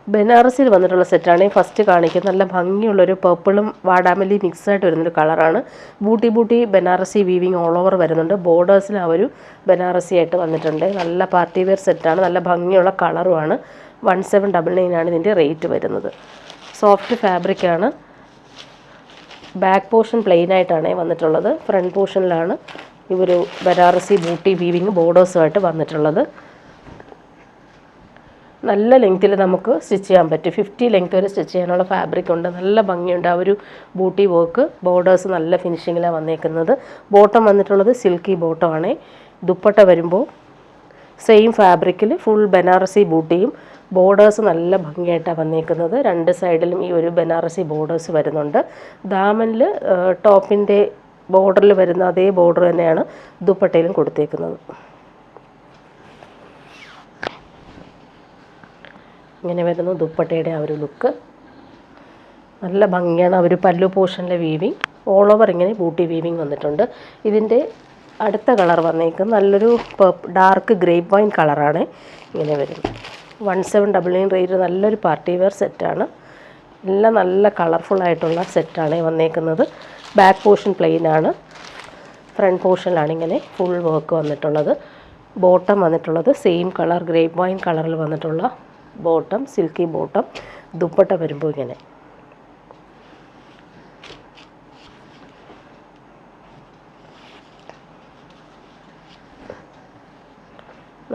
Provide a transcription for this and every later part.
ബനാറസിൽ വന്നിട്ടുള്ള സെറ്റാണ് ഫസ്റ്റ് കാണിക്കുന്നത്. നല്ല ഭംഗിയുള്ളൊരു പർപ്പിളും വാടാമല്ലി മിക്സായിട്ട് വരുന്നൊരു കളറാണ്. Booty Banarasi weaving all over വരുന്നുണ്ട്. ബോർഡേഴ്സിൽ ആ ഒരു ബനാറസി ആയിട്ട് വന്നിട്ടുണ്ട്. നല്ല പാർട്ടി വെയർ സെറ്റാണ്. നല്ല ഭംഗിയുള്ള കളറുമാണ്. 1799 ആണ് ഇതിൻ്റെ റേറ്റ് വരുന്നത്. സോഫ്റ്റ് ഫാബ്രിക്കാണ്. ബാക്ക് പോർഷൻ പ്ലെയിൻ ആയിട്ടാണ് വന്നിട്ടുള്ളത്. ഫ്രണ്ട് പോർഷനിലാണ് ഈ ഒരു ബനാറസി ബൂട്ടി വീവിങ് ബോർഡേഴ്സുമായിട്ട് വന്നിട്ടുള്ളത്. നല്ല ലെങ്ത്തിൽ നമുക്ക് സ്റ്റിച്ച് ചെയ്യാൻ പറ്റും. 50 ലെങ്ത് വരെ സ്റ്റിച്ച് ചെയ്യാനുള്ള ഫാബ്രിക് ഉണ്ട്. നല്ല ഭംഗിയുണ്ട് ആ ഒരു ബൂട്ടി വർക്ക്. ബോർഡേഴ്സ് നല്ല ഫിനിഷിങ്ങിലാണ് വന്നേക്കുന്നത്. ബോട്ടം വന്നിട്ടുള്ളത് സിൽക്കി ബോട്ടമാണ്. ദുപ്പട്ട വരുമ്പോൾ സെയിം ഫാബ്രിക്കിൽ ഫുൾ ബനാറസി ബൂട്ടിയും ബോർഡേഴ്സ് നല്ല ഭംഗിയായിട്ടാണ് വന്നേക്കുന്നത്. രണ്ട് സൈഡിലും ഈ ഒരു ബനാറസി ബോർഡേഴ്സ് വരുന്നുണ്ട്. ദാമനിൽ ടോപ്പിൻ്റെ ബോർഡറിൽ വരുന്ന അതേ ബോർഡർ തന്നെയാണ് ദുപ്പട്ടയിലും കൊടുത്തേക്കുന്നത്. ഇങ്ങനെ വരുന്നു ദുപ്പട്ടയുടെ ആ ഒരു ലുക്ക്. നല്ല ഭംഗിയാണ്. ആ ഒരു പല്ലു പോർഷനിലെ വീവിങ് ഓൾ ഓവർ ഇങ്ങനെ ബൂട്ടി വീവിങ് വന്നിട്ടുണ്ട്. ഇതിൻ്റെ അടുത്ത കളർ വന്നേക്കുന്നത് നല്ലൊരു ഡാർക്ക് ഗ്രേപ്പ് വൈൻ കളറാണ്. ഇങ്ങനെ വരുന്നത് 1799 റേറ്റ്. നല്ലൊരു പാർട്ടി വെയർ സെറ്റാണ്. എല്ലാം നല്ല കളർഫുള്ളായിട്ടുള്ള സെറ്റാണ് വന്നേക്കുന്നത്. ബാക്ക് പോർഷൻ പ്ലെയിൻ ആണ്. ഫ്രണ്ട് പോർഷനിലാണ് ഇങ്ങനെ ഫുൾ വർക്ക് വന്നിട്ടുള്ളത്. ബോട്ടം വന്നിട്ടുള്ളത് സെയിം കളർ ഗ്രേപ്പ് വൈൻ കളറിൽ വന്നിട്ടുള്ള ബോട്ടം, സിൽക്കി ബോട്ടം. ദുപ്പട്ട വരുമ്പോൾ ഇങ്ങനെ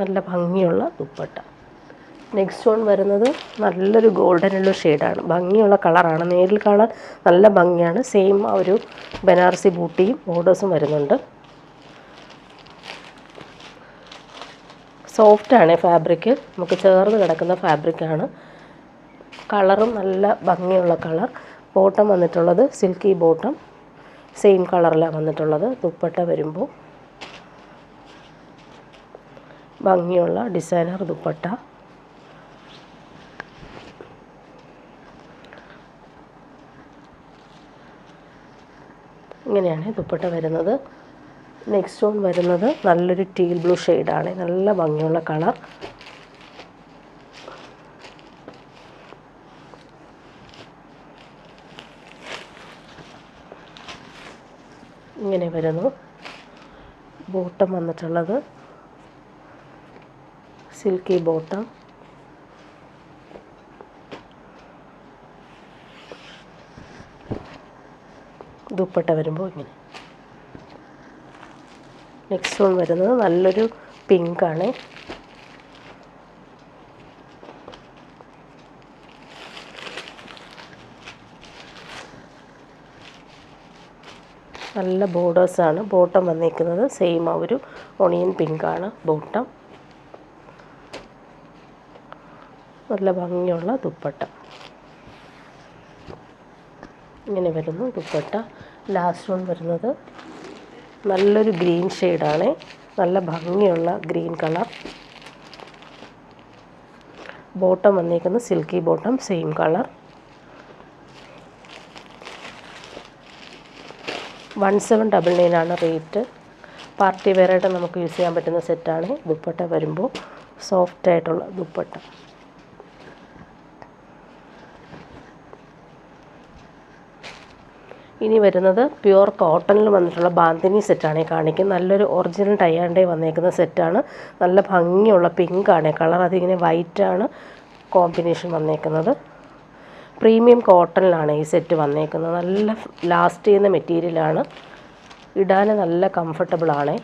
നല്ല ഭംഗിയുള്ള ദുപ്പട്ട. നെക്സ്റ്റ് വൺ വരുന്നത് നല്ലൊരു ഗോൾഡൻ യെല്ലോ ഷെയ്ഡാണ്. ഭംഗിയുള്ള കളറാണ്. നേരിൽ കാണാൻ നല്ല ഭംഗിയാണ്. സെയിം ആ ഒരു ബനാറസി ബൂട്ടിയും ബോർഡേഴ്സും വരുന്നുണ്ട്. സോഫ്റ്റാണ് ഫാബ്രിക്. നമുക്ക് ചേർന്ന് കിടക്കുന്ന ഫാബ്രിക്കാണ്. കളറും നല്ല ഭംഗിയുള്ള കളർ. ബോട്ടം വന്നിട്ടുള്ളത് സിൽക്കി ബോട്ടം സെയിം കളറിലാണ് വന്നിട്ടുള്ളത്. ദുപ്പട്ട വരുമ്പോൾ ഭംഗിയുള്ള ഡിസൈനർ ദുപ്പട്ട. ഇങ്ങനെയാണ് ദുപ്പട്ട വരുന്നത്. നെക്സ്റ്റ് വൺ വരുന്നത് നല്ലൊരു ടീൽ ബ്ലൂ ഷെയ്ഡാണ്. നല്ല ഭംഗിയുള്ള കളർ. ഇങ്ങനെ വരുന്നു. ബോട്ടം വന്നിട്ടുള്ളത് സിൽക്കി ബോട്ടം. ദുപ്പട്ട വരുമ്പോൾ ഇങ്ങനെ. നെക്സ്റ്റ് വൺ വരുന്നത് നല്ലൊരു പിങ്കാണ്. നല്ല ബോർഡേഴ്സാണ്. ബോട്ടം വന്നിരിക്കുന്നത് സെയിം ആ ഒരു ഒണിയൻ പിങ്കാണ് ബോട്ടം. നല്ല ഭംഗിയുള്ള ദുപ്പട്ട. ഇങ്ങനെ വരുന്നു ദുപ്പട്ട. ലാസ്റ്റ് വൺ വരുന്നത് നല്ലൊരു ഗ്രീൻ ഷെയ്ഡാണ്. നല്ല ഭംഗിയുള്ള ഗ്രീൻ കളർ. ബോട്ടം വന്നിരിക്കുന്നത് സിൽക്കി ബോട്ടം സെയിം കളർ. 1799 ആണ് റേറ്റ്. പാർട്ടി വെയറായിട്ട് നമുക്ക് യൂസ് ചെയ്യാൻ പറ്റുന്ന സെറ്റാണ്. ദുപ്പട്ട വരുമ്പോൾ സോഫ്റ്റായിട്ടുള്ള ദുപ്പട്ട. ഇനി വരുന്നത് പ്യുവർ കോട്ടണിൽ വന്നിട്ടുള്ള ബാന്തിനി സെറ്റാണ് കാണിക്കുന്നത്. നല്ലൊരു ഒറിജിനൽ ടൈ ആൻഡ് ഡൈ വന്നേക്കുന്ന സെറ്റാണ്. നല്ല ഭംഗിയുള്ള പിങ്കാണ് കളർ. അതിങ്ങനെ വൈറ്റാണ് കോമ്പിനേഷൻ വന്നേക്കുന്നത്. പ്രീമിയം കോട്ടണിലാണ് ഈ സെറ്റ് വന്നേക്കുന്നത്. നല്ല ലാസ്റ്റ് ചെയ്യുന്ന മെറ്റീരിയലാണ്. ഇടാൻ നല്ല കംഫർട്ടബിളാണ്.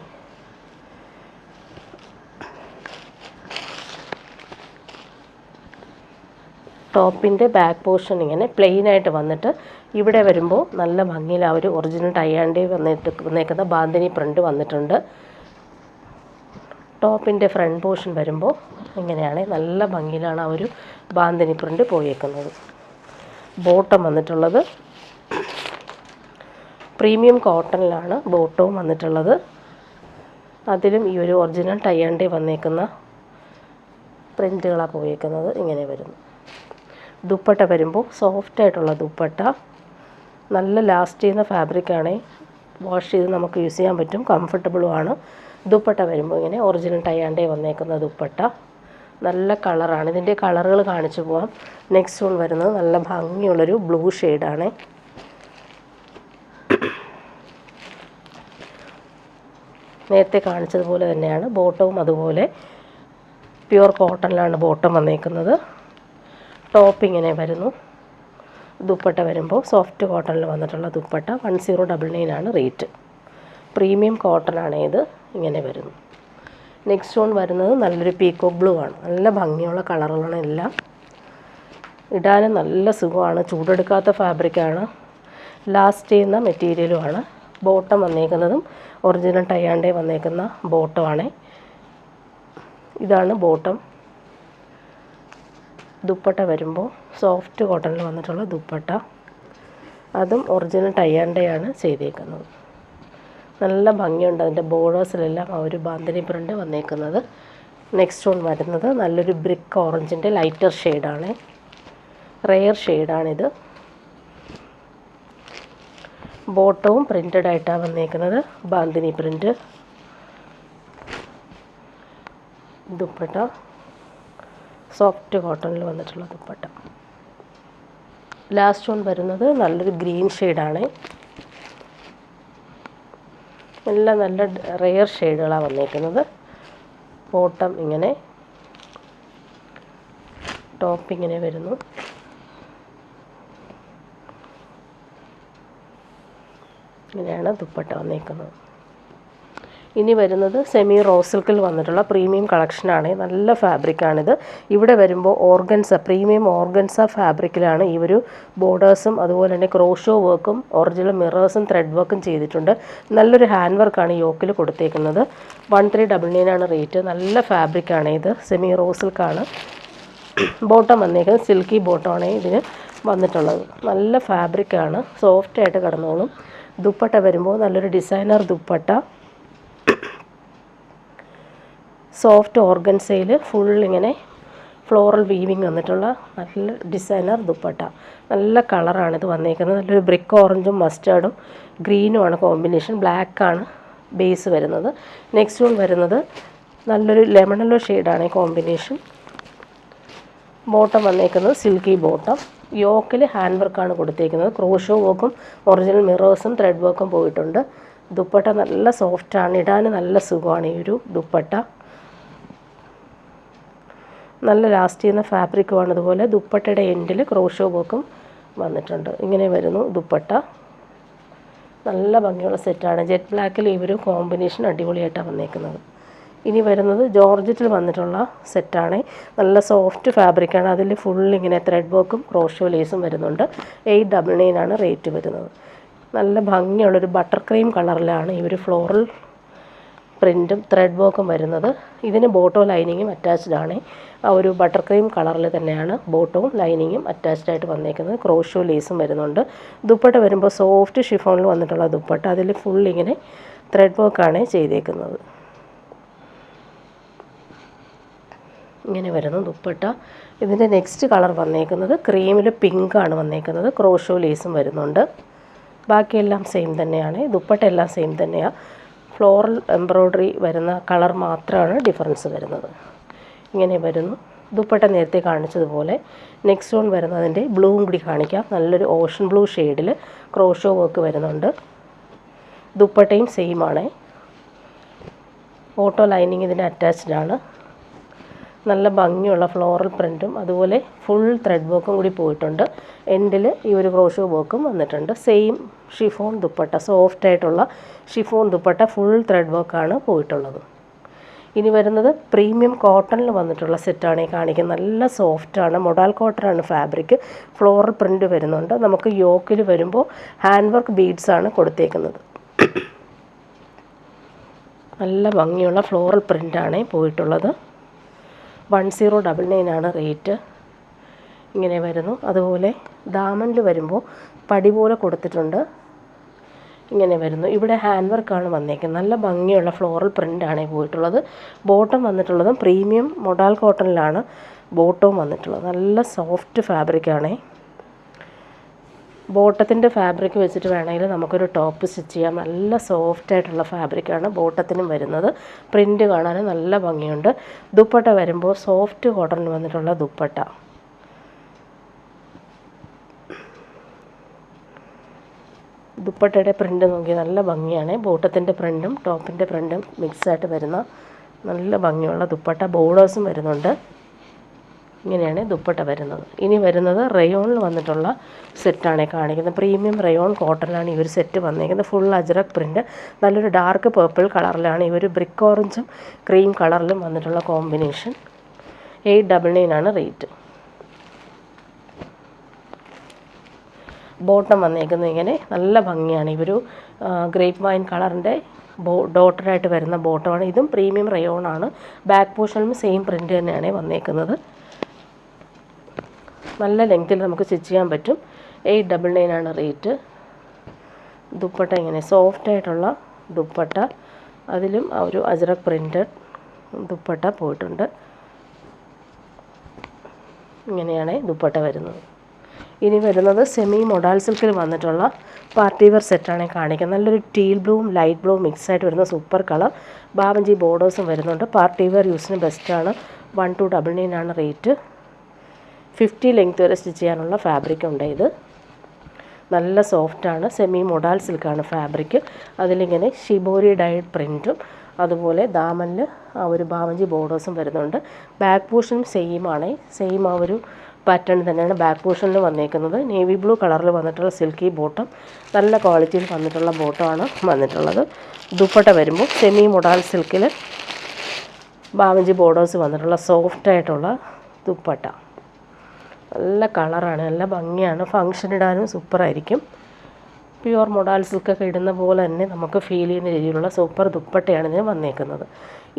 ടോപ്പിൻ്റെ ബാക്ക് പോർഷൻ ഇങ്ങനെ പ്ലെയിൻ ആയിട്ട് വന്നിട്ട് ഇവിടെ വരുമ്പോൾ നല്ല ഭംഗിയിൽ ആ ഒരു ഒറിജിനൽ ടൈ ആൻഡ് ഡൈ വന്നേക്കുന്ന ബാന്തിനി പ്രിൻ്റ് വന്നിട്ടുണ്ട്. ടോപ്പിൻ്റെ ഫ്രണ്ട് പോർഷൻ വരുമ്പോൾ ഇങ്ങനെയാണ്. നല്ല ഭംഗിയിലാണ് ആ ഒരു ബാന്തിനി പ്രിൻ്റ് പോയേക്കുന്നത്. ബോട്ടം വന്നിട്ടുള്ളത് പ്രീമിയം കോട്ടണിലാണ് ബോട്ടവും വന്നിട്ടുള്ളത്. അതിലും ഈ ഒരു ഒറിജിനൽ ടൈ ആൻഡ് ഡൈ വന്നേക്കുന്ന പ്രിൻ്റുകളാണ് പോയേക്കുന്നത്. ഇങ്ങനെ വരുന്നു. ദുപ്പട്ട വരുമ്പോൾ സോഫ്റ്റായിട്ടുള്ള ദുപ്പട്ട. നല്ല ലാസ്റ്റ് ചെയ്യുന്ന ഫാബ്രിക്കാണ്. വാഷ് ചെയ്ത് നമുക്ക് യൂസ് ചെയ്യാൻ പറ്റും. കംഫർട്ടബിളുമാണ്. ദുപ്പട്ട വരുമ്പോൾ ഇങ്ങനെ ഒറിജിനൽ ടൈ ആൻഡ് ഡൈ വന്നേക്കുന്ന ദുപ്പട്ട. നല്ല കളറാണ്. ഇതിൻ്റെ കളറുകൾ കാണിച്ചു പോവാം. നെക്സ്റ്റ് വൺ വരുന്നത് നല്ല ഭംഗിയുള്ളൊരു ബ്ലൂ ഷെയ്ഡാണ്. നേരത്തെ കാണിച്ചതുപോലെ തന്നെയാണ് ബോട്ടവും. അതുപോലെ പ്യുവർ കോട്ടണിലാണ് ബോട്ടം വന്നേക്കുന്നത്. ടോപ്പ് ഇങ്ങനെ വരുന്നു. ദുപ്പട്ട വരുമ്പോൾ സോഫ്റ്റ് കോട്ടണിൽ വന്നിട്ടുള്ള ദുപ്പട്ട 1099 ആണ് റേറ്റ്. പ്രീമിയം കോട്ടണാണ് ഇത്. ഇങ്ങനെ വരുന്നു. നെക്സ്റ്റ് വൺ വരുന്നത് നല്ലൊരു പീക്കോക്ക് ബ്ലൂ ആണ്. നല്ല ഭംഗിയുള്ള കളറുകളാണ് എല്ലാം. ഇടാനും നല്ല സുഖമാണ്. ചൂടെടുക്കാത്ത ഫാബ്രിക്കാണ്. ലാസ്റ്റ് ചെയ്യുന്ന മെറ്റീരിയലുമാണ്. ബോട്ടം വന്നേക്കുന്നതും ഒറിജിനൽ ടൈയാണ്ടേ വന്നേക്കുന്ന ബോട്ടമാണ്. ഇതാണ് ബോട്ടം. ദുപ്പട്ട വരുമ്പോൾ സോഫ്റ്റ് കോട്ടണിൽ വന്നിട്ടുള്ള ദുപ്പട്ട. അതും ഒറിജിനൽ ടൈയാണ്ടയാണ് ചെയ്തേക്കുന്നത്. നല്ല ഭംഗിയുണ്ട്. അതിൻ്റെ ബോർഡേഴ്സിലെല്ലാം ആ ഒരു ബാന്തിനി പ്രിൻ്റ് വന്നേക്കുന്നത്. നെക്സ്റ്റ് വൺ വരുന്നത് നല്ലൊരു ബ്രിക്ക് ഓറഞ്ചിൻ്റെ ലൈറ്റർ ഷെയ്ഡാണ്. റെയർ ഷെയ്ഡാണിത്. ബോട്ടവും പ്രിൻ്റഡ് ആയിട്ടാണ് വന്നേക്കുന്നത്. ബാന്തിനി പ്രിൻ്റ്. ദുപ്പട്ട സോഫ്റ്റ് കോട്ടണിൽ വന്നിട്ടുള്ള ദുപ്പട്ട. ലാസ്റ്റ് വൺ വരുന്നത് നല്ലൊരു ഗ്രീൻ ഷെയ്ഡാണ്. എല്ലാം നല്ല റെയർ ഷെയ്ഡുകളാണ് വന്നേക്കുന്നത്. ബോട്ടം ഇങ്ങനെ, ടോപ്പ് ഇങ്ങനെ വരുന്നു. ഇങ്ങനെയാണ് ദുപ്പട്ട വന്നേക്കുന്നത്. ഇനി വരുന്നത് സെമി റോസ് സിൽക്കിൽ വന്നിട്ടുള്ള പ്രീമിയം കളക്ഷനാണ്. നല്ല ഫാബ്രിക്കാണിത്. ഇവിടെ വരുമ്പോൾ ഓർഗൻസ, പ്രീമിയം ഓർഗൻസ ഫാബ്രിക്കിലാണ് ഈ ഒരു ബോർഡേഴ്സും അതുപോലെ തന്നെ ക്രോഷോ വർക്കും ഒറിജിനൽ മിറേഴ്സും ത്രെഡ് വർക്കും ചെയ്തിട്ടുണ്ട്. നല്ലൊരു ഹാൻഡ് വർക്കാണ് യോക്കിൽ കൊടുത്തേക്കുന്നത്. 1399 ആണ് റേറ്റ്. നല്ല ഫാബ്രിക്കാണ് ഇത്. സെമി റോസ് സിൽക്കാണ്. ബോട്ടം വന്നേക്കുന്നത് സിൽക്കി ബോട്ടമാണ് ഇതിന് വന്നിട്ടുള്ളത്. നല്ല ഫാബ്രിക്കാണ്. സോഫ്റ്റായിട്ട് കിടന്നോളും. ദുപ്പട്ട വരുമ്പോൾ നല്ലൊരു ഡിസൈനർ ദുപ്പട്ട. സോഫ്റ്റ് ഓർഗൻസയിൽ ഫുൾ ഇങ്ങനെ ഫ്ലോറൽ വീവിങ് വന്നിട്ടുള്ള നല്ല ഡിസൈനർ ദുപ്പട്ട. നല്ല കളറാണിത് വന്നേക്കുന്നത്. നല്ലൊരു ബ്രിക്ക് ഓറഞ്ചും മസ്റ്റേർഡും ഗ്രീനുമാണ് കോമ്പിനേഷൻ. ബ്ലാക്കാണ് ബേസ് വരുന്നത്. നെക്സ്റ്റ് വൺ വരുന്നത് നല്ലൊരു ലെമൺ യെല്ലോ ഷെയ്ഡാണ് കോമ്പിനേഷൻ. ബോട്ടം വന്നേക്കുന്നത് സിൽക്കി ബോട്ടം. യോക്കിൽ ഹാൻഡ് വർക്കാണ് കൊടുത്തേക്കുന്നത്. ക്രോഷോ വർക്കും ഒറിജിനൽ മിറേഴ്സും ത്രെഡ് വർക്കും പോയിട്ടുണ്ട്. ദുപ്പട്ട നല്ല സോഫ്റ്റാണ്. ഇടാൻ നല്ല സുഖമാണ് ഈ ഒരു ദുപ്പട്ട. നല്ല ലാസ്റ്റ് ചെയ്യുന്ന ഫാബ്രിക്കുമാണ്. അതുപോലെ ദുപ്പട്ടയുടെ എൻഡിൽ ക്രോഷോ വർക്കും വന്നിട്ടുണ്ട്. ഇങ്ങനെ വരുന്നു ദുപ്പട്ട. നല്ല ഭംഗിയുള്ള സെറ്റാണ്. ജെറ്റ് ബ്ലാക്കിൽ ഈ ഒരു കോമ്പിനേഷൻ അടിപൊളിയായിട്ടാണ് വന്നേക്കുന്നത്. ഇനി വരുന്നത് ജോർജറ്റിൽ വന്നിട്ടുള്ള സെറ്റാണ്. നല്ല സോഫ്റ്റ് ഫാബ്രിക്കാണ്. അതിൽ ഫുൾ ഇങ്ങനെ ത്രെഡ് വർക്കും ക്രോഷോ ലേസും വരുന്നുണ്ട്. 899 ആണ് റേറ്റ് വരുന്നത്. നല്ല ഭംഗിയുള്ളൊരു ബട്ടർ ക്രീം കളറിലാണ് ഈ ഒരു ഫ്ലോറൽ പ്രിൻറ്റും ത്രെഡ് വർക്കും വരുന്നത്. ഇതിന് ബോട്ടോ ലൈനിങ്ങും അറ്റാച്ച്ഡ് ആണ്. ആ ഒരു ബട്ടർ ക്രീം കളറിൽ തന്നെയാണ് ബോട്ടവും ലൈനിങ്ങും അറ്റാച്ച്ഡ് ആയിട്ട് വന്നേക്കുന്നത്. ക്രോഷോ ലേസും വരുന്നുണ്ട്. ദുപ്പട്ട വരുമ്പോൾ സോഫ്റ്റ് ഷിഫോണിൽ വന്നിട്ടുള്ള ദുപ്പട്ട. അതിൽ ഫുൾ ഇങ്ങനെ ത്രെഡ് വർക്കാണ് ചെയ്തേക്കുന്നത്. ഇങ്ങനെ വരുന്നു ദുപ്പട്ട. ഇതിൻ്റെ നെക്സ്റ്റ് കളർ വന്നേക്കുന്നത് ക്രീമിൽ പിങ്കാണ് വന്നേക്കുന്നത്. ക്രോഷോ ലേസും വരുന്നുണ്ട്. ബാക്കിയെല്ലാം സെയിം തന്നെയാണ്. ദുപ്പട്ട എല്ലാം സെയിം തന്നെയാണ്. ഫ്ലോറൽ എംബ്രോയ്ഡറി വരുന്ന കളർ മാത്രമാണ് ഡിഫറൻസ് വരുന്നത്. ഇങ്ങനെ വരുന്നു ദുപ്പട്ട. നേരത്തെ കാണിച്ചതുപോലെ നെക്സ്റ്റ് വൺ വരുന്നതിൻ്റെ ബ്ലൂവും കൂടി കാണിക്കാം. നല്ലൊരു ഓഷൻ ബ്ലൂ ഷെയ്ഡിൽ ക്രോഷോ വർക്ക് വരുന്നുണ്ട്. ദുപ്പട്ടയും സെയിം ആണ്. ഓട്ടോ ലൈനിങ് ഇതിന് അറ്റാച്ച്ഡ് ആണ്. നല്ല ഭംഗിയുള്ള ഫ്ലോറൽ പ്രിൻറ്റും അതുപോലെ ഫുൾ ത്രെഡ് വർക്കും കൂടി പോയിട്ടുണ്ട്. എൻഡിൽ ഈ ഒരു ക്രോഷോ വർക്കും വന്നിട്ടുണ്ട്. സെയിം ഷിഫോൺ ദുപ്പട്ട, സോഫ്റ്റായിട്ടുള്ള ഷിഫോൺ ദുപ്പട്ട, ഫുൾ ത്രെഡ് വർക്കാണ് പോയിട്ടുള്ളത്. ഇനി വരുന്നത് പ്രീമിയം കോട്ടണിൽ വന്നിട്ടുള്ള സെറ്റാണ് ഈ കാണിക്കുന്നത്. നല്ല സോഫ്റ്റാണ്. മൊഡാൽ കോട്ടനാണ് ഫാബ്രിക്. ഫ്ലോറൽ പ്രിൻറ്റ് വരുന്നുണ്ട്. നമുക്ക് യോക്കിൽ വരുമ്പോൾ ഹാൻഡ് വർക്ക് ബീഡ്സാണ് കൊടുത്തേക്കുന്നത്. നല്ല ഭംഗിയുള്ള ഫ്ലോറൽ പ്രിൻ്റാണ് പോയിട്ടുള്ളത്. 1099 ആണ് റേറ്റ്. ഇങ്ങനെ വരുന്നു. അതുപോലെ ദാമനിൽ വരുമ്പോൾ പടി പോലെ കൊടുത്തിട്ടുണ്ട്. ഇങ്ങനെ വരുന്നു. ഇവിടെ ഹാൻഡ് വർക്കാണ് വന്നേക്കുന്നത്. നല്ല ഭംഗിയുള്ള ഫ്ലോറൽ പ്രിൻ്റാണ് പോയിട്ടുള്ളത്. ബോട്ടം വന്നിട്ടുള്ളതും പ്രീമിയം മൊഡാൽ കോട്ടണിലാണ് ബോട്ടവും വന്നിട്ടുള്ളത്. നല്ല സോഫ്റ്റ് ഫാബ്രിക്കാണ്. ബോട്ടത്തിൻ്റെ ഫാബ്രിക് വെച്ചിട്ട് വേണമെങ്കിൽ നമുക്കൊരു ടോപ്പ് സ്റ്റിച്ച് ചെയ്യാം. നല്ല സോഫ്റ്റായിട്ടുള്ള ഫാബ്രിക്കാണ് ബോട്ടത്തിനും വരുന്നത്. പ്രിൻ്റ് കാണാൻ നല്ല ഭംഗിയുണ്ട്. ദുപ്പട്ട വരുമ്പോൾ സോഫ്റ്റ് കോട്ടൺ വന്നിട്ടുള്ള ദുപ്പട്ട. ദുപ്പട്ടയുടെ പ്രിൻ്റ് നോക്കി നല്ല ഭംഗിയാണ്. ബോട്ടത്തിൻ്റെ പ്രിൻ്റും ടോപ്പിൻ്റെ പ്രിൻ്റും മിക്സായിട്ട് വരുന്ന നല്ല ഭംഗിയുള്ള ദുപ്പട്ട. ബോർഡേഴ്സും വരുന്നുണ്ട്. ഇങ്ങനെയാണ് ദുപ്പട്ട വരുന്നത്. ഇനി വരുന്നത് റയോണിൽ വന്നിട്ടുള്ള സെറ്റാണ് കാണിക്കുന്നത്. പ്രീമിയം റയോൺ കോട്ടണിലാണ് ഈ ഒരു സെറ്റ് വന്നിരിക്കുന്നത്. Full ajrak print. നല്ലൊരു ഡാർക്ക് പേർപ്പിൾ കളറിലാണ് ഈ ഒരു ബ്രിക്ക് ഓറഞ്ചും ക്രീം കളറിലും വന്നിട്ടുള്ള കോമ്പിനേഷൻ. 899 ആണ് റേറ്റ്. ബോട്ടം വന്നേക്കുന്നത് ഇങ്ങനെ നല്ല ഭംഗിയാണ്. ഇവരു ഗ്രേപ്പ് വൈൻ കളറിൻ്റെ ഡോട്ടറായിട്ട് വരുന്ന ബോട്ടമാണ്. ഇതും പ്രീമിയം റയോണാണ്. ബാക്ക് പോർഷനിലും സെയിം പ്രിൻ്റ് തന്നെയാണ് വന്നേക്കുന്നത്. നല്ല ലെങ്ത്തിൽ നമുക്ക് സ്റ്റിച്ച് ചെയ്യാൻ പറ്റും. 899 ആണ് റേറ്റ്. ദുപ്പട്ട ഇങ്ങനെ സോഫ്റ്റായിട്ടുള്ള ദുപ്പട്ട. അതിലും ആ ഒരു അജ്രക് പ്രിൻ്റഡ് ദുപ്പട്ട പോയിട്ടുണ്ട്. ഇങ്ങനെയാണ് ദുപ്പട്ട വരുന്നത്. ഇനി വരുന്നത് സെമി മൊഡാൽ സിൽക്കിൽ വന്നിട്ടുള്ള പാർട്ടി വെയർ സെറ്റാണ് കാണിക്കുന്നത്. നല്ലൊരു ടീൽ ബ്ലൂവും ലൈറ്റ് ബ്ലൂവും മിക്സായിട്ട് വരുന്ന സൂപ്പർ കളർ. ബാവഞ്ചി ബോർഡേഴ്സും വരുന്നുണ്ട്. പാർട്ടി വെയർ യൂസിന് ബെസ്റ്റാണ്. 1299 ആണ് റേറ്റ്. 50 ലെങ്ത് വരെ സ്റ്റിച്ച് ചെയ്യാനുള്ള ഫാബ്രിക് ഉണ്ട്. ഇത് നല്ല സോഫ്റ്റാണ്. സെമി മൊഡാൽ സിൽക്കാണ് ഫാബ്രിക്. അതിലിങ്ങനെ ഷിബോരി ഡൈഡ് പ്രിൻറ്റും അതുപോലെ ദാമനിൽ ആ ഒരു ബാവഞ്ചി ബോർഡേഴ്സും വരുന്നുണ്ട്. ബാക്ക് പോർഷനും സെയിം ആ ഒരു പാറ്റേൺ തന്നെയാണ് ബാക്ക് പോർഷനിൽ വന്നേക്കുന്നത്. നേവി ബ്ലൂ കളറിൽ വന്നിട്ടുള്ള സിൽക്കി ബോട്ടം. നല്ല ക്വാളിറ്റിയിൽ വന്നിട്ടുള്ള ബോട്ടമാണ് വന്നിട്ടുള്ളത്. ദുപ്പട്ട വരുമ്പോൾ സെമി മൊഡാൽ സിൽക്കിൽ ബാവഞ്ചി ബോർഡേഴ്സ് വന്നിട്ടുള്ള സോഫ്റ്റായിട്ടുള്ള ദുപ്പട്ട. നല്ല കളറാണ്, നല്ല ഭംഗിയാണ്. ഫങ്ഷൻ ഇടാനും സൂപ്പറായിരിക്കും. പ്യുവർ മൊഡാൽ സിൽക്കൊക്കെ ഇടുന്ന പോലെ തന്നെ നമുക്ക് ഫീൽ ചെയ്യുന്ന രീതിയിലുള്ള സൂപ്പർ ദുപ്പട്ടയാണ് ഇതിന് വന്നേക്കുന്നത്.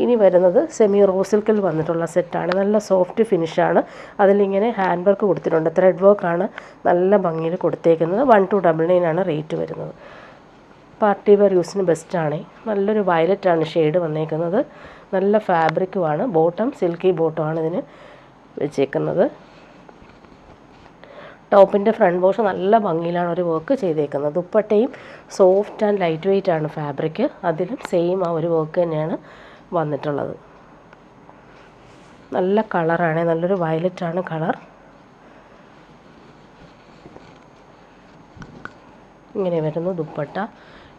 ഇനി വരുന്നത് സെമി റോ സിൽക്കിൽ വന്നിട്ടുള്ള സെറ്റാണ്. നല്ല സോഫ്റ്റ് ഫിനിഷാണ്. അതിലിങ്ങനെ ഹാൻഡ് വർക്ക് കൊടുത്തിട്ടുണ്ട്. ത്രെഡ് വർക്കാണ് നല്ല ഭംഗിയിൽ കൊടുത്തേക്കുന്നത്. 1299 ആണ് റേറ്റ് വരുന്നത്. പാർട്ടി വെയർ യൂസിന് ബെസ്റ്റാണ്. നല്ലൊരു വയലറ്റാണ് ഷെയ്ഡ് വന്നേക്കുന്നത്. നല്ല ഫാബ്രിക്കുമാണ്. ബോട്ടം സിൽക്കി ബോട്ടമാണ് ഇതിന് വെച്ചേക്കുന്നത്. ടോപ്പിൻ്റെ ഫ്രണ്ട് പോർഷൻ നല്ല ഭംഗിയിലാണ് ഒരു വർക്ക് ചെയ്തേക്കുന്നത്. ദുപ്പട്ടയും സോഫ്റ്റ് ആൻഡ് ലൈറ്റ് വെയ്റ്റ് ആണ് ഫാബ്രിക്. അതിലും സെയിം ആ ഒരു വർക്ക് തന്നെയാണ് വന്നിട്ടുള്ളത്. നല്ല കളറാണ്. നല്ലൊരു വയലറ്റാണ് കളർ. ഇങ്ങനെ വരുന്നു ദുപ്പട്ട.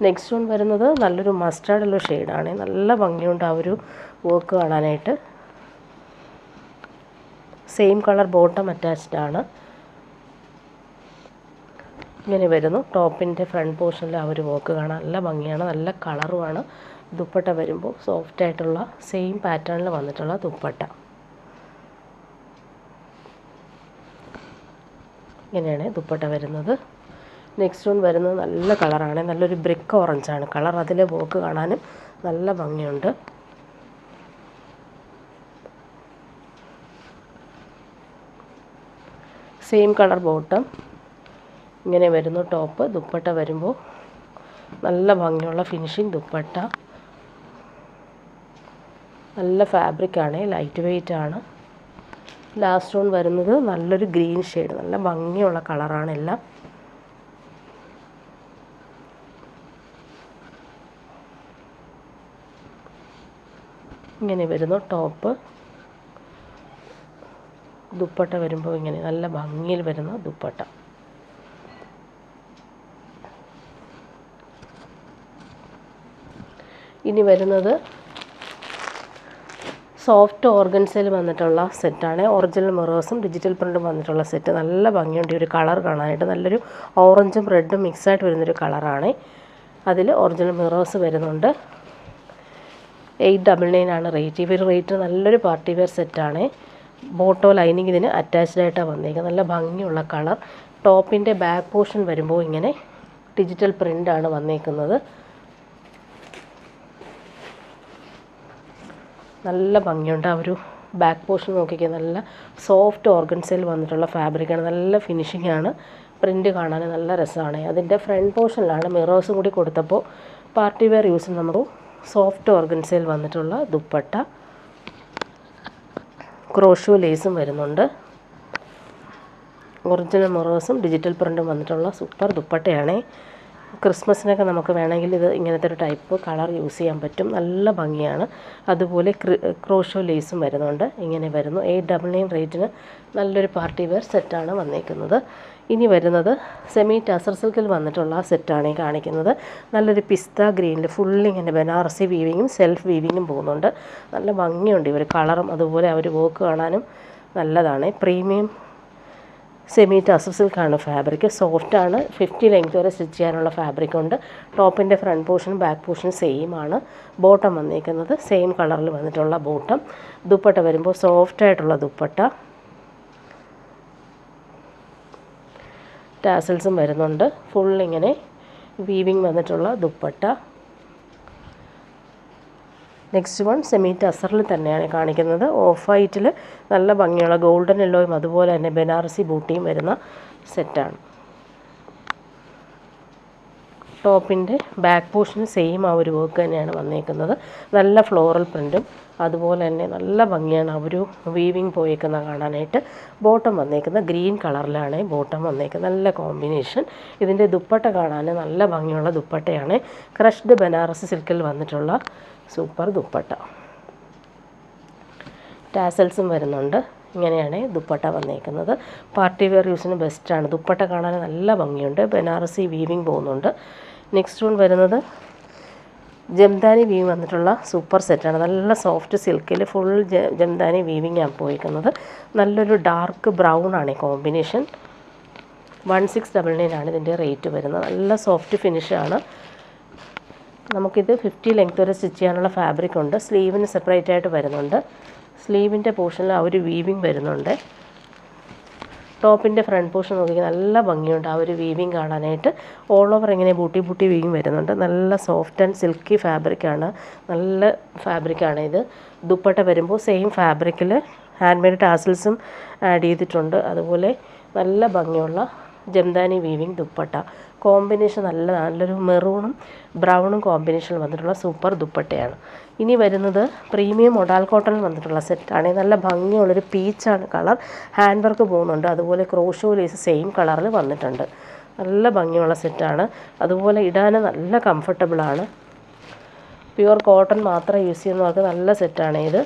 നെക്സ്റ്റ് വൺ വരുന്നത് നല്ലൊരു മസ്റ്റാർഡുള്ള ഷെയ്ഡാണ്. നല്ല ഭംഗിയുണ്ട് ആ ഒരു വർക്ക് കാണാനായിട്ട്. സെയിം കളർ ബോട്ടം അറ്റാച്ച്ഡ് ആണ്. ഇങ്ങനെ വരുന്നു. ടോപ്പിൻ്റെ ഫ്രണ്ട് പോർഷനിൽ ആ ഒരു വർക്ക് കാണാൻ നല്ല ഭംഗിയാണ്. നല്ല കളറുമാണ്. ദുപ്പട്ട വരുമ്പോൾ സോഫ്റ്റായിട്ടുള്ള സെയിം പാറ്റേണിൽ വന്നിട്ടുള്ള ദുപ്പട്ട. ഇങ്ങനെയാണ് ദുപ്പട്ട വരുന്നത്. നെക്സ്റ്റ് വൺ വരുന്നത് നല്ല കളറാണ്. നല്ലൊരു ബ്രിക്ക് ഓറഞ്ചാണ് കളർ. അതിലെ വർക്ക് കാണാനും നല്ല ഭംഗിയുണ്ട്. Same colour bottom. ഇങ്ങനെ വരുന്നു ടോപ്പ്. ദുപ്പട്ട വരുമ്പോൾ നല്ല ഭംഗിയുള്ള ഫിനിഷിങ് ദുപ്പട്ട. നല്ല ഫാബ്രിക്കാണ്. ലൈറ്റ് വെയ്റ്റ് ആണ്. ലാസ്റ്റ് വൺ വരുന്നത് നല്ലൊരു ഗ്രീൻ ഷെയ്ഡ്. നല്ല ഭംഗിയുള്ള കളറാണ് എല്ലാം. ഇങ്ങനെ വരുന്നു ടോപ്പ്. ദുപ്പട്ട വരുമ്പോൾ ഇങ്ങനെ നല്ല ഭംഗിയിൽ വരുന്ന ദുപ്പട്ട. ഇനി വരുന്നത് സോഫ്റ്റ് ഓർഗൻസയിൽ വന്നിട്ടുള്ള സെറ്റാണ്. ഒറിജിനൽ മിറേഴ്സും ഡിജിറ്റൽ പ്രിൻറ്റും വന്നിട്ടുള്ള സെറ്റ്. നല്ല ഭംഗിയുണ്ട് ഈ ഒരു കളർ കാണാനായിട്ട്. നല്ലൊരു ഓറഞ്ചും റെഡും മിക്സായിട്ട് വരുന്നൊരു കളറാണ്. അതിൽ ഒറിജിനൽ മിറേഴ്സ് വരുന്നുണ്ട്. 899 ആണ് റേറ്റ്. ഈ ഒരു റേറ്റ് നല്ലൊരു പാർട്ടി വെയർ സെറ്റാണ്. ബോട്ടോ ലൈനിങ് ഇതിന് അറ്റാച്ച്ഡ് ആയിട്ടാണ് വന്നേക്കുന്നത്. നല്ല ഭംഗിയുള്ള കളർ. ടോപ്പിൻ്റെ ബാക്ക് പോർഷൻ വരുമ്പോൾ ഇങ്ങനെ ഡിജിറ്റൽ പ്രിൻ്റാണ് വന്നേക്കുന്നത്. നല്ല ഭംഗിയുണ്ട്. ആ ഒരു ബാക്ക് പോർഷൻ നോക്കിക്കുക. നല്ല സോഫ്റ്റ് ഓർഗൻസയിൽ വന്നിട്ടുള്ള ഫാബ്രിക്കാണ്. നല്ല ഫിനിഷിംഗ് ആണ്. പ്രിൻ്റ് കാണാൻ നല്ല രസമാണ്. അതിൻ്റെ ഫ്രണ്ട് പോർഷനിലാണ് മിറേഴ്സും കൂടി കൊടുത്തപ്പോൾ പാർട്ടി വെയർ യൂസിന് നമുക്ക് സോഫ്റ്റ് ഓർഗൻസയിൽ വന്നിട്ടുള്ള ദുപ്പട്ട. ക്രോഷോ ലേസും വരുന്നുണ്ട്. ഒറിജിനൽ മൊറോസും ഡിജിറ്റൽ പ്രിൻറ്റും വന്നിട്ടുള്ള സൂപ്പർ ദുപ്പട്ടയാണ്. ക്രിസ്മസിനൊക്കെ നമുക്ക് വേണമെങ്കിൽ ഇത് ഇങ്ങനത്തെ ഒരു ടൈപ്പ് കളർ യൂസ് ചെയ്യാൻ പറ്റും. നല്ല ഭംഗിയാണ്. അതുപോലെ ക്രോഷോ ലേസും വരുന്നുണ്ട്. ഇങ്ങനെ വരുന്നു. 899 റേറ്റിന് നല്ലൊരു പാർട്ടി വെയർ സെറ്റാണ് വന്നേക്കുന്നത്. ഇനി വരുന്നത് സെമി ടസർ സിൽക്കിൽ വന്നിട്ടുള്ള സെറ്റാണ് ഈ കാണിക്കുന്നത്. നല്ലൊരു പിസ്ത ഗ്രീനിൽ ഫുള്ളി ഇങ്ങനെ ബനാറസി വീവിങ്ങും സെൽഫ് വീവിങ്ങും പോകുന്നുണ്ട്. നല്ല ഭംഗിയുണ്ട് ഇവർ കളറും. അതുപോലെ അവർ വർക്ക് കാണാനും നല്ലതാണ്. പ്രീമിയം സെമി ടസർ സിൽക്കാണ് ഫാബ്രിക്. സോഫ്റ്റാണ്. 50 ലെങ്ത് വരെ സ്റ്റിച്ച് ചെയ്യാനുള്ള ഫാബ്രിക് ഉണ്ട്. ടോപ്പിൻ്റെ ഫ്രണ്ട് പോർഷനും ബാക്ക് പോർഷനും സെയിം ആണ്. ബോട്ടം വന്നിരിക്കുന്നത് സെയിം കളറിൽ വന്നിട്ടുള്ള ബോട്ടം. ദുപ്പട്ട വരുമ്പോൾ സോഫ്റ്റായിട്ടുള്ള ദുപ്പട്ട. ടാസൽസും വരുന്നുണ്ട്. ഫുള്ളിങ്ങനെ വീവിങ് വന്നിട്ടുള്ള ദുപ്പട്ട. നെക്സ്റ്റ് വൺ സെമി ടസറിൽ തന്നെയാണ് കാണിക്കുന്നത്. ഓഫ് വൈറ്റിൽ നല്ല ഭംഗിയുള്ള ഗോൾഡൻ യെല്ലോയും അതുപോലെ തന്നെ ബനാറസി ബൂട്ടിയും വരുന്ന സെറ്റാണ്. ടോപ്പിൻ്റെ ബാക്ക് പോർഷന് സെയിം ആ ഒരു വർക്ക് തന്നെയാണ് വന്നേക്കുന്നത്. നല്ല ഫ്ലോറൽ പ്രിൻറ്റും അതുപോലെ തന്നെ നല്ല ഭംഗിയാണ് ആ ഒരു വീവിങ് പോയേക്കുന്ന കാണാനായിട്ട്. ബോട്ടം വന്നേക്കുന്ന ഗ്രീൻ കളറിലാണ് ബോട്ടം വന്നേക്കുന്നത്. നല്ല കോമ്പിനേഷൻ. ഇതിൻ്റെ ദുപ്പട്ട കാണാൻ നല്ല ഭംഗിയുള്ള ദുപ്പട്ടയാണ്. ക്രഷ്ഡ് ബനാറസി സിൽക്കിൽ വന്നിട്ടുള്ള സൂപ്പർ ദുപ്പട്ട. ടാസൽസും വരുന്നുണ്ട്. ഇങ്ങനെയാണ് ദുപ്പട്ട വന്നേക്കുന്നത്. പാർട്ടി വെയർ യൂസിന് ബെസ്റ്റാണ്. ദുപ്പട്ട കാണാൻ നല്ല ഭംഗിയുണ്ട്. ബനാറസി വീവിങ് പോകുന്നുണ്ട്. നെക്സ്റ്റ് വൺ വരുന്നത് ജംദാനി വീവിങ് വന്നിട്ടുള്ള സൂപ്പർ സെറ്റാണ്. നല്ല സോഫ്റ്റ് സിൽക്കിൽ ഫുൾ ജംദാനി വീവിങ് ആണ് പോയിരിക്കുന്നത്. നല്ലൊരു ഡാർക്ക് ബ്രൗൺ ആണ് ഈ കോമ്പിനേഷൻ. 1699 ആണ് ഇതിൻ്റെ റേറ്റ് വരുന്നത്. നല്ല സോഫ്റ്റ് ഫിനിഷാണ്. നമുക്കിത് 50 ലെങ്ത് വരെ സ്റ്റിച്ച് ചെയ്യാനുള്ള ഫാബ്രിക് ഉണ്ട്. സ്ലീവിന് സെപ്പറേറ്റ് ആയിട്ട് വരുന്നുണ്ട്. സ്ലീവിൻ്റെ പോർഷനിൽ ആ ഒരു വീവിങ് വരുന്നുണ്ട്. ടോപ്പിൻ്റെ ഫ്രണ്ട് പോർഷൻ നോക്കി നല്ല ഭംഗിയുണ്ട് ആ ഒരു വീവിങ് കാണാനായിട്ട്. ഓൾ ഓവർ ഇങ്ങനെ ബൂട്ടി വീവിങ് വരുന്നുണ്ട്. നല്ല സോഫ്റ്റ് ആൻഡ് സിൽക്കി ഫാബ്രിക്കാണ്. നല്ല ഫാബ്രിക്കാണ് ഇത്. ദുപ്പട്ട വരുമ്പോൾ സെയിം ഫാബ്രിക്കിൽ ഹാൻഡ് മെയ്ഡ് ടാസൽസും ആഡ് ചെയ്തിട്ടുണ്ട്. അതുപോലെ നല്ല ഭംഗിയുള്ള ജംദാനി വീവിങ് ദുപ്പട്ട. കോമ്പിനേഷൻ നല്ലൊരു മെറൂണും ബ്രൗണും കോമ്പിനേഷനിൽ വന്നിട്ടുള്ള സൂപ്പർ ദുപ്പട്ടയാണ്. ഇനി വരുന്നത് പ്രീമിയം മൊഡാൽ കോട്ടണിൽ വന്നിട്ടുള്ള സെറ്റാണ്. നല്ല ഭംഗിയുള്ളൊരു പീച്ചാണ് കളർ. ഹാൻഡ് വർക്ക് പോകുന്നുണ്ട്. അതുപോലെ ക്രോഷോ ലേസ് സെയിം കളറിൽ വന്നിട്ടുണ്ട്. നല്ല ഭംഗിയുള്ള സെറ്റാണ്. അതുപോലെ ഇടാൻ നല്ല കംഫർട്ടബിളാണ്. പ്യുവർ കോട്ടൺ മാത്രം യൂസ് ചെയ്യുന്നവർക്ക് നല്ല സെറ്റാണ് ഇത്.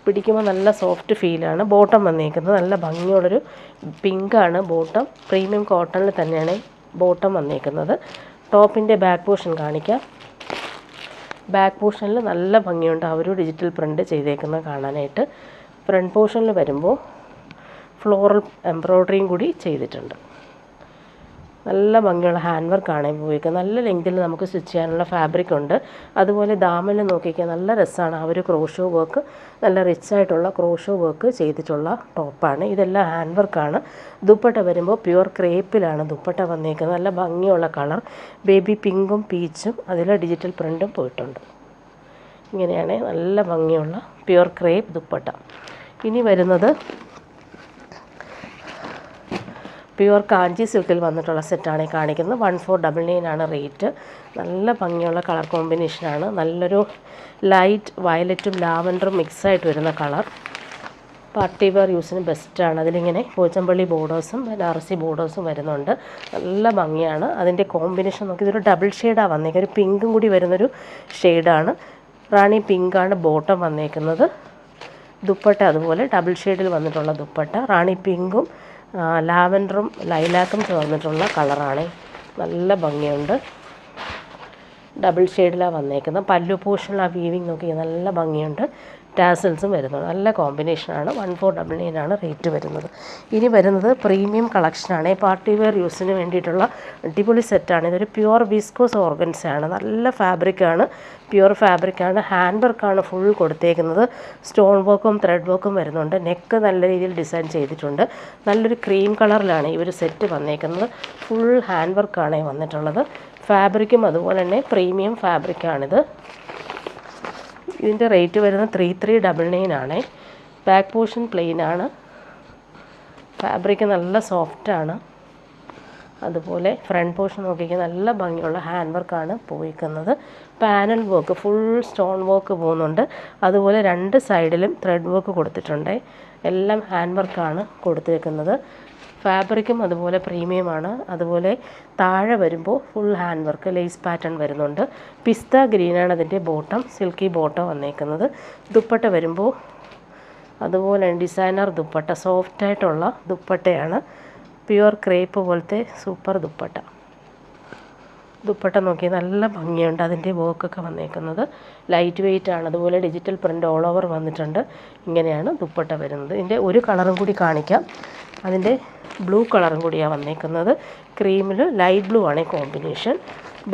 പിടിക്കുമ്പോൾ നല്ല സോഫ്റ്റ് ഫീലാണ്. ബോട്ടം വന്നേക്കുന്നത് നല്ല ഭംഗിയുള്ളൊരു പിങ്കാണ് ബോട്ടം. പ്രീമിയം കോട്ടണിൽ തന്നെയാണ് ബോട്ടം വന്നേക്കുന്നത്. ടോപ്പിൻ്റെ ബാക്ക് പോർഷൻ കാണിക്കാം. ബാക്ക് പോർഷനിൽ നല്ല ഭംഗിയുണ്ട് ആ ഒരു ഡിജിറ്റൽ പ്രിൻ്റ് ചെയ്തേക്കുന്നത് കാണാനായിട്ട്. ഫ്രണ്ട് പോർഷനിൽ വരുമ്പോൾ ഫ്ലോറൽ എംബ്രോയ്ഡറിയും കൂടി ചെയ്തിട്ടുണ്ട്. നല്ല ഭംഗിയുള്ള ഹാൻഡ് വർക്കാണ് ഉപയോഗിക്കുന്നത്. നല്ല ലെങ്തിൽ നമുക്ക് സ്റ്റിച്ച് ചെയ്യാനുള്ള ഫാബ്രിക് ഉണ്ട്. അതുപോലെ ദാമനിൽ നോക്കിക്കാൻ നല്ല രസമാണ് ആ ഒരു ക്രോഷോ വർക്ക്. നല്ല റിച്ചായിട്ടുള്ള ക്രോഷോ വർക്ക് ചെയ്തിട്ടുള്ള ടോപ്പാണ്. ഇതെല്ലാം ഹാൻഡ് വർക്കാണ്. ദുപ്പട്ട വരുമ്പോൾ പ്യുവർ ക്രേപ്പിലാണ് ദുപ്പട്ട വന്നേക്കുന്നത്. നല്ല ഭംഗിയുള്ള കളർ. ബേബി പിങ്കും പീച്ചും അതിൽ ഡിജിറ്റൽ പ്രിൻറ്റും പോയിട്ടുണ്ട്. ഇങ്ങനെയാണ് നല്ല ഭംഗിയുള്ള പ്യുവർ ക്രേപ്പ് ദുപ്പട്ട. ഇനി വരുന്നത് പ്യുവർ കാഞ്ചി സിൽക്കിൽ വന്നിട്ടുള്ള സെറ്റാണ് ഈ കാണിക്കുന്നത്. 1499 ആണ് റേറ്റ്. നല്ല ഭംഗിയുള്ള കളർ കോമ്പിനേഷനാണ്. നല്ലൊരു ലൈറ്റ് വയലറ്റും ലാവൻഡറും മിക്സായിട്ട് വരുന്ന കളർ. പാർട്ടി വെയർ യൂസിന് ബെസ്റ്റാണ്. അതിലിങ്ങനെ പോച്ചമ്പള്ളി ബോർഡേഴ്സും ബനാറസി ബോർഡേഴ്സും വരുന്നുണ്ട്. നല്ല ഭംഗിയാണ്. അതിൻ്റെ കോമ്പിനേഷൻ നോക്കി ഇതൊരു ഡബിൾ ഷെയ്ഡാണ് വന്നേക്കുന്നത്. ഒരു പിങ്കും കൂടി വരുന്നൊരു ഷെയ്ഡാണ്. റാണി പിങ്കാണ് ബോട്ടം വന്നേക്കുന്നത്. ദുപ്പട്ട അതുപോലെ ഡബിൾ ഷെയ്ഡിൽ വന്നിട്ടുള്ള ദുപ്പട്ട. റാണി പിങ്കും ലാവൻഡറും ലൈലാക്കും ചേർന്നിട്ടുള്ള കളറാണ്. നല്ല ഭംഗിയുണ്ട്. ഡബിൾ ഷെയ്ഡിലാണ് വന്നേക്കുന്നത്. പല്ലു പോർഷനിൽ ആ വീവിങ് നോക്കി നല്ല ഭംഗിയുണ്ട്. ടാസൽസും വരുന്നുണ്ട്. നല്ല കോമ്പിനേഷനാണ്. 1499 ആണ് റേറ്റ് വരുന്നത്. ഇനി വരുന്നത് പ്രീമിയം കളക്ഷനാണ്. പാർട്ടി വെയർ യൂസിന് വേണ്ടിയിട്ടുള്ള അടിപൊളി സെറ്റാണ്. ഇതൊരു പ്യുവർ വിസ്കോസ് ഓർഗൻസാണ്. നല്ല ഫാബ്രിക്കാണ്. പ്യുവർ ഫാബ്രിക്കാണ്. ഹാൻഡ് വർക്കാണ് ഫുൾ കൊടുത്തേക്കുന്നത്. സ്റ്റോൺ വർക്കും ത്രെഡ് വർക്കും വരുന്നുണ്ട്. നെക്ക് നല്ല രീതിയിൽ ഡിസൈൻ ചെയ്തിട്ടുണ്ട്. നല്ലൊരു ക്രീം കളറിലാണ് ഈ ഒരു സെറ്റ് വന്നേക്കുന്നത്. ഫുൾ ഹാൻഡ് വർക്കാണ് വന്നിട്ടുള്ളത്. ഫാബ്രിക്കും അതുപോലെ തന്നെ പ്രീമിയം ഫാബ്രിക്കാണിത്. ഇതിൻ്റെ റേറ്റ് വരുന്നത് 3399 ആണ്. ബാക്ക് പോർഷൻ പ്ലെയിൻ ആണ്. ഫാബ്രിക് നല്ല സോഫ്റ്റാണ്. അതുപോലെ ഫ്രണ്ട് പോർഷൻ നോക്കിക്കാൻ നല്ല ഭംഗിയുള്ള ഹാൻഡ് വർക്കാണ് പോയിരിക്കുന്നത്. Panel work full stone work പോകുന്നുണ്ട്. അതുപോലെ രണ്ട് സൈഡിലും ത്രെഡ് വർക്ക് കൊടുത്തിട്ടുണ്ട്. എല്ലാം ഹാൻഡ് വർക്കാണ് കൊടുത്തിരിക്കുന്നത്. ഫാബ്രിക്കും അതുപോലെ പ്രീമിയമാണ്. അതുപോലെ താഴെ വരുമ്പോൾ full hand work lace pattern വരുന്നുണ്ട്. പിസ്ത ഗ്രീനാണ് അതിൻ്റെ ബോട്ടം, സിൽക്കി ബോട്ടം വന്നേക്കുന്നത്. ദുപ്പട്ട വരുമ്പോൾ അതുപോലെ ഡിസൈനർ ദുപ്പട്ട, സോഫ്റ്റായിട്ടുള്ള ദുപ്പട്ടയാണ്. പ്യുവർ ക്രേപ്പ് പോലത്തെ സൂപ്പർ ദുപ്പട്ട. ദുപ്പട്ട നോക്കി നല്ല ഭംഗിയുണ്ട്. അതിൻ്റെ വർക്കൊക്കെ വന്നേക്കുന്നത് ലൈറ്റ് വെയ്റ്റ് ആണ്. അതുപോലെ ഡിജിറ്റൽ പ്രിൻ്റ് ഓൾ ഓവർ വന്നിട്ടുണ്ട്. ഇങ്ങനെയാണ് ദുപ്പട്ട വരുന്നത്. ഇതിൻ്റെ ഒരു കളറും കൂടി കാണിക്കാം. അതിൻ്റെ ബ്ലൂ കളറും കൂടിയാണ് വന്നേക്കുന്നത്. ക്രീമിൽ ലൈറ്റ് ബ്ലൂ ആണ് കോമ്പിനേഷൻ.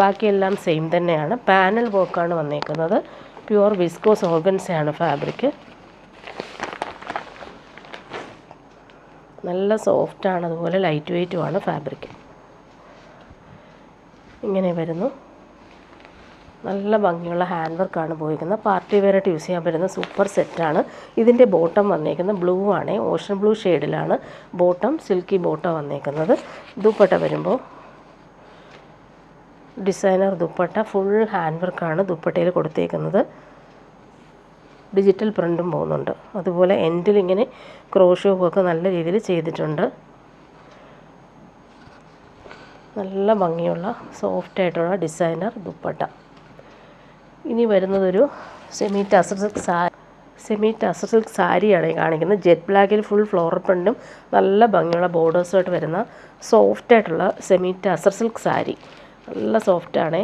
ബാക്കിയെല്ലാം സെയിം തന്നെയാണ്. പാനൽ വർക്കാണ് വന്നേക്കുന്നത്. പ്യുവർ വിസ്കോസ് ഓർഗൻസയാണ് ഫാബ്രിക്. നല്ല സോഫ്റ്റാണ്. അതുപോലെ ലൈറ്റ് വെയ്റ്റുമാണ് ഫാബ്രിക്. ഇങ്ങനെ വരുന്നു. നല്ല ഭംഗിയുള്ള ഹാൻഡ് വർക്കാണ് പോയിരിക്കുന്നത്. പാർട്ടി വെയറായിട്ട് യൂസ് ചെയ്യാൻ പറ്റുന്ന സൂപ്പർ സെറ്റാണ്. ഇതിൻ്റെ ബോട്ടം വന്നേക്കുന്നത് ബ്ലൂ ആണ്, ഓഷൻ ബ്ലൂ ഷെയ്ഡിലാണ് ബോട്ടം, സിൽക്കി ബോട്ടം വന്നേക്കുന്നത്. ദുപ്പട്ട വരുമ്പോൾ ഡിസൈനർ ദുപ്പട്ട, ഫുൾ ഹാൻഡ് വർക്കാണ് ദുപ്പട്ടയിൽ കൊടുത്തേക്കുന്നത്. ഡിജിറ്റൽ പ്രിൻറ്റും പോകുന്നുണ്ട്. അതുപോലെ എൻഡിൽ ഇങ്ങനെ ക്രോഷോ ഒക്കെ നല്ല രീതിയിൽ ചെയ്തിട്ടുണ്ട്. നല്ല ഭംഗിയുള്ള സോഫ്റ്റായിട്ടുള്ള ഡിസൈനർ ദുപ്പട്ട. ഇനി വരുന്നതൊരു സെമി ടസർ സിൽക്ക് സാരിയാണ് കാണിക്കുന്നത്. ജെറ്റ് ബ്ലാക്കിൽ ഫുൾ ഫ്ലോറൽ പ്രിൻറ്റും നല്ല ഭംഗിയുള്ള ബോർഡേഴ്സുമായിട്ട് വരുന്ന സോഫ്റ്റായിട്ടുള്ള സെമി ടസർ സിൽക്ക് സാരി. നല്ല സോഫ്റ്റാണ്.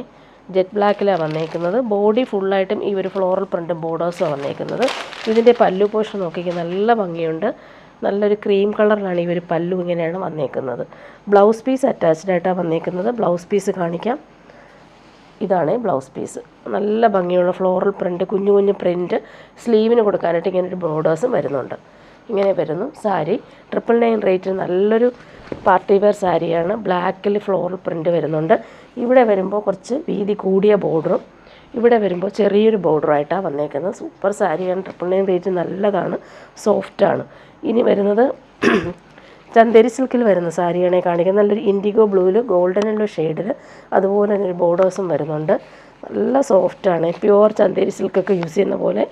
ജെറ്റ് ബ്ലാക്കിലാണ് വന്നേക്കുന്നത്. ബോഡി ഫുള്ളായിട്ടും ഈ ഒരു ഫ്ലോറൽ പ്രിൻറ്റും ബോർഡേഴ്സുമാണ് വന്നേക്കുന്നത്. ഇതിൻ്റെ പല്ലു പോർഷൻ നോക്കിക്കുക, നല്ല ഭംഗിയുണ്ട്. നല്ലൊരു ക്രീം കളറിലാണ് ഈ ഒരു പല്ലു ഇങ്ങനെയാണ് വന്നേക്കുന്നത്. ബ്ലൗസ് പീസ് അറ്റാച്ച്ഡ് ആയിട്ടാണ് വന്നേക്കുന്നത്. ബ്ലൗസ് പീസ് കാണിക്കാം. ഇതാണ് ബ്ലൗസ് പീസ്. നല്ല ഭംഗിയുള്ള ഫ്ലോറൽ പ്രിൻറ്റ്, കുഞ്ഞു കുഞ്ഞു പ്രിൻറ്റ് സ്ലീവിന് കൊടുക്കാനായിട്ട് ഇങ്ങനൊരു ബോർഡേഴ്സും വരുന്നുണ്ട്. ഇങ്ങനെ വരുന്നു സാരി. 999 റേറ്റിൽ നല്ലൊരു പാർട്ടി വെയർ സാരിയാണ്. ബ്ലാക്കിൽ ഫ്ലോറൽ പ്രിൻറ്റ് വരുന്നുണ്ട്. ഇവിടെ വരുമ്പോൾ കുറച്ച് വീതി കൂടിയ ബോർഡറും ഇവിടെ വരുമ്പോൾ ചെറിയൊരു ബോർഡറായിട്ടാണ് വന്നേക്കുന്നത്. സൂപ്പർ സാരിയാണ്. 999 റേറ്റ് നല്ലതാണ്, സോഫ്റ്റാണ്. ഇനി വരുന്നത് ചന്തേരി സിൽക്കിൽ വരുന്ന സാരിയാണ് കാണിക്കുന്നത്. നല്ലൊരു ഇൻഡിഗോ ബ്ലൂവിൽ ഗോൾഡൻ യെല്ലോ ഷെയ്ഡിൽ അതുപോലെ തന്നെ ഒരു ബോർഡേഴ്സും വരുന്നുണ്ട്. നല്ല സോഫ്റ്റാണ്. പ്യുവർ ചന്തേരി സിൽക്കൊക്കെ യൂസ് ചെയ്യുന്ന പോലെ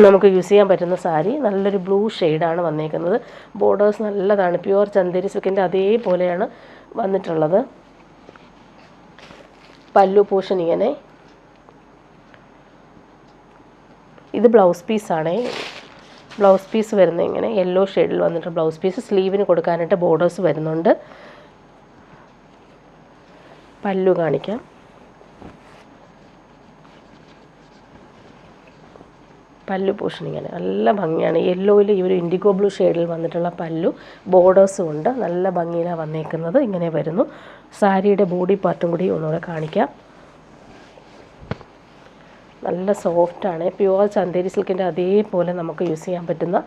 നമുക്ക് യൂസ് ചെയ്യാൻ പറ്റുന്ന സാരി. നല്ലൊരു ബ്ലൂ ഷെയ്ഡാണ് വന്നേക്കുന്നത്. ബോർഡേഴ്സ് നല്ലതാണ്. പ്യുവർ ചന്തേരി സിൽക്കിൻ്റെ അതേപോലെയാണ് വന്നിട്ടുള്ളത്. പല്ലു പോർഷൻ ഇങ്ങനെ. ഇത് ബ്ലൗസ് പീസാണ്. ബ്ലൗസ് പീസ് വരുന്നത് ഇങ്ങനെ യെല്ലോ ഷെയ്ഡിൽ വന്നിട്ട് ബ്ലൗസ് പീസ്. സ്ലീവിന് കൊടുക്കാനായിട്ട് ബോർഡേഴ്സ് വരുന്നുണ്ട്. പല്ലു കാണിക്കാം. പല്ലു പോർഷൻ ഇങ്ങനെ നല്ല ഭംഗിയാണ്. യെല്ലോയിൽ ഈ ഒരു ഇൻഡിഗോ ബ്ലൂ ഷെയ്ഡിൽ വന്നിട്ടുള്ള പല്ലു, ബോർഡേഴ്സും ഉണ്ട്. നല്ല ഭംഗിയിലാണ് വന്നേക്കുന്നത്. ഇങ്ങനെ വരുന്നു. സാരിയുടെ ബോഡി പാർട്ടും കൂടി ഒന്നുകൂടെ കാണിക്കാം. നല്ല സോഫ്റ്റാണ്. പ്യുവർ ചന്തേരി സിൽക്കിൻ്റെ അതേപോലെ നമുക്ക് യൂസ് ചെയ്യാൻ പറ്റുന്ന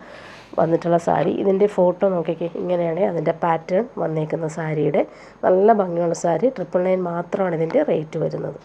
വന്നിട്ടുള്ള സാരി. ഇതിൻ്റെ ഫോട്ടോ നോക്കിക്കേ, ഇങ്ങനെയാണ് അതിൻ്റെ പാറ്റേൺ വന്നേക്കുന്ന സാരിയുടെ. നല്ല ഭംഗിയുള്ള സാരി. 999 മാത്രമാണ് ഇതിൻ്റെ റേറ്റ് വരുന്നത്.